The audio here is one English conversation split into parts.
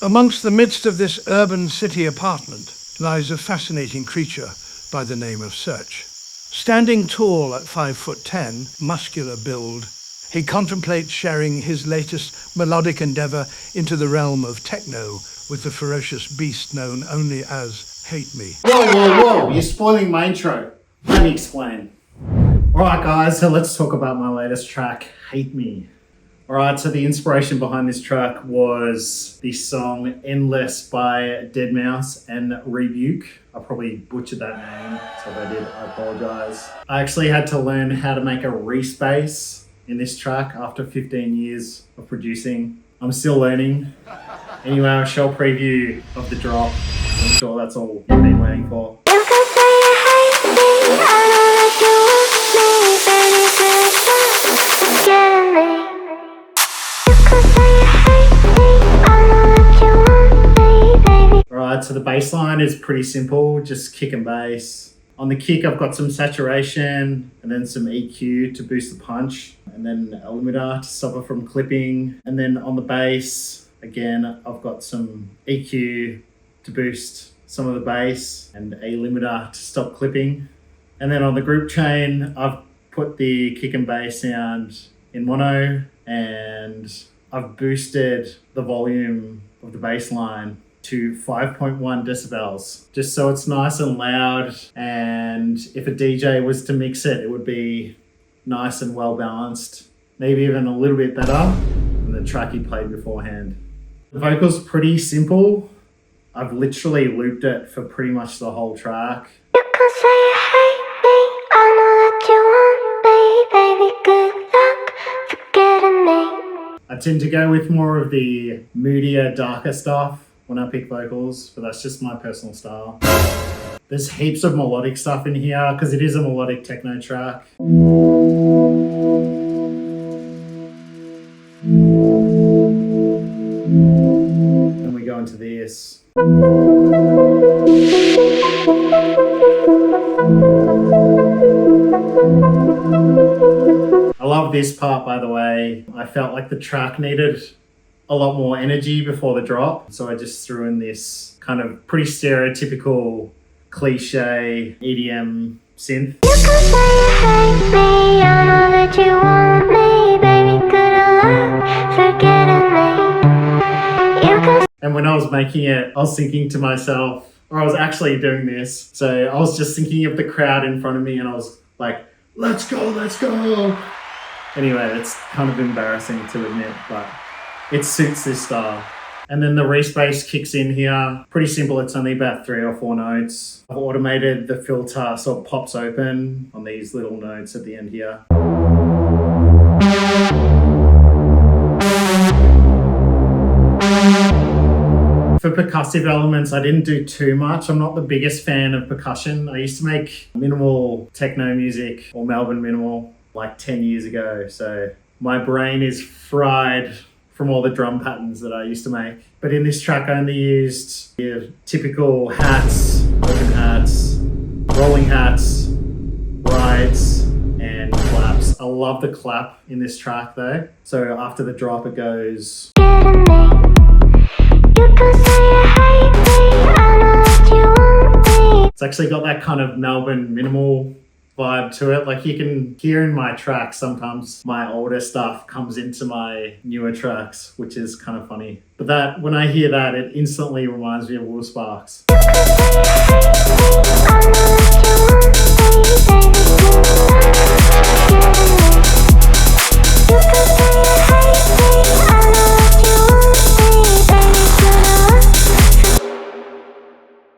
Amongst the midst of this urban city apartment lies a fascinating creature by the name of Search. Standing tall at 5'10", muscular build, he contemplates sharing his latest melodic endeavor into the realm of techno with the ferocious beast known only as Hate Me. Whoa, you're spoiling my intro. Let me explain. Alright guys, so let's talk about my latest track, Hate Me. Alright, so the inspiration behind this track was the song Endless by Deadmau5 and Rebuke. I probably butchered that name, so if I did, I apologise. I actually had to learn how to make a respace in this track after 15 years of producing. I'm still learning. Anyway, a shell preview of the drop. I'm sure that's all you've been waiting for. Alright, so the bass line is pretty simple, just kick and bass. On the kick, I've got some saturation and then some EQ to boost the punch, and then a limiter to stop it from clipping. And then on the bass, again, I've got some EQ to boost some of the bass and a limiter to stop clipping. And then on the group chain, I've put the kick and bass sound in mono, and I've boosted the volume of the bass line to 5.1 decibels, just so it's nice and loud, and if a DJ was to mix it, it would be nice and well balanced, maybe even a little bit better than the track he played beforehand. The vocal's pretty simple. I've literally looped it for pretty much the whole track. You can say you hate me, I know that you want me, baby, good luck forgetting me. I tend to go with more of the moodier, darker stuff when I pick vocals, but that's just my personal style. There's heaps of melodic stuff in here because it is a melodic techno track. Then we go into this. I love this part, by the way. I felt like the track needed a lot more energy before the drop, so I just threw in this kind of pretty stereotypical cliche EDM synth. You can say you hate me, I know that you want me, baby, good luck forgetting me. You can. And when I was making it, I was thinking to myself, or I was actually doing this, so I was just thinking of the crowd in front of me, and I was like, let's go. Anyway, it's kind of embarrassing to admit, but it suits this style. And then the respace kicks in here. Pretty simple, it's only about 3 or 4 notes. I've automated the filter so it pops open on these little notes at the end here. For percussive elements, I didn't do too much. I'm not the biggest fan of percussion. I used to make minimal techno music, or Melbourne minimal, like 10 years ago. So my brain is fried from all the drum patterns that I used to make. But in this track, I only used your typical hats, open hats, rolling hats, rides, and claps. I love the clap in this track though. So after the drop, it goes. It's actually got that kind of Melbourne minimal vibe to it. Like you can hear in my tracks, sometimes my older stuff comes into my newer tracks, which is kind of funny. But that, when I hear that, it instantly reminds me of Will Sparks.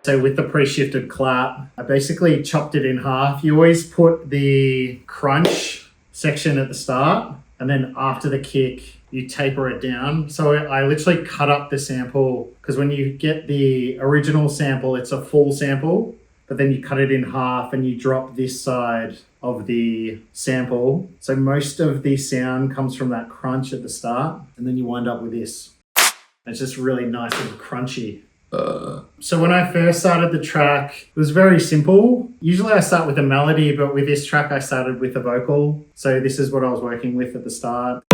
So with the pre-shifted clap, I basically chopped it in half. You always put the crunch section at the start, and then after the kick, you taper it down. So I literally cut up the sample, because when you get the original sample, it's a full sample, but then you cut it in half and you drop this side of the sample. So most of the sound comes from that crunch at the start, and then you wind up with this. It's just really nice and crunchy. So when I first started the track, it was very simple. Usually I start with a melody, but with this track I started with a vocal. So this is what I was working with at the start.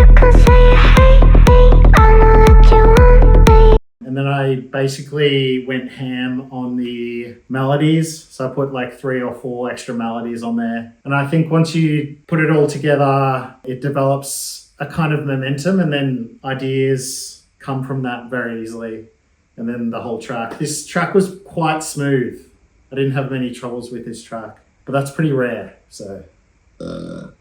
And then I basically went ham on the melodies. So I put like 3 or 4 extra melodies on there. And I think once you put it all together, it develops a kind of momentum, and then ideas come from that very easily. And then the whole track. This track was quite smooth. I didn't have many troubles with this track, but that's pretty rare. So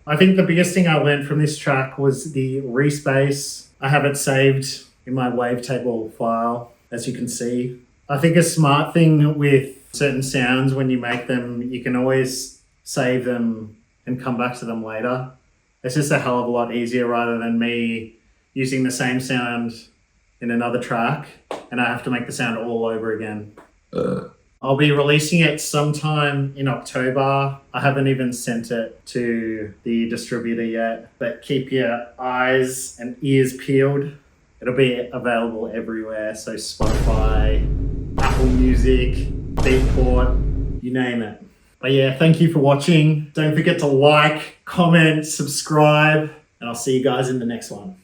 I think the biggest thing I learned from this track was the respace. I have it saved in my wavetable file, as you can see. I think a smart thing with certain sounds, when you make them, you can always save them and come back to them later. It's just a hell of a lot easier rather than me using the same sound in another track and I have to make the sound all over again. I'll be releasing it sometime in October. I haven't even sent it to the distributor yet, but keep your eyes and ears peeled. It'll be available everywhere, so Spotify, Apple Music, Beatport, you name it. But yeah, thank you for watching. Don't forget to like, comment, subscribe, and I'll see you guys in the next one.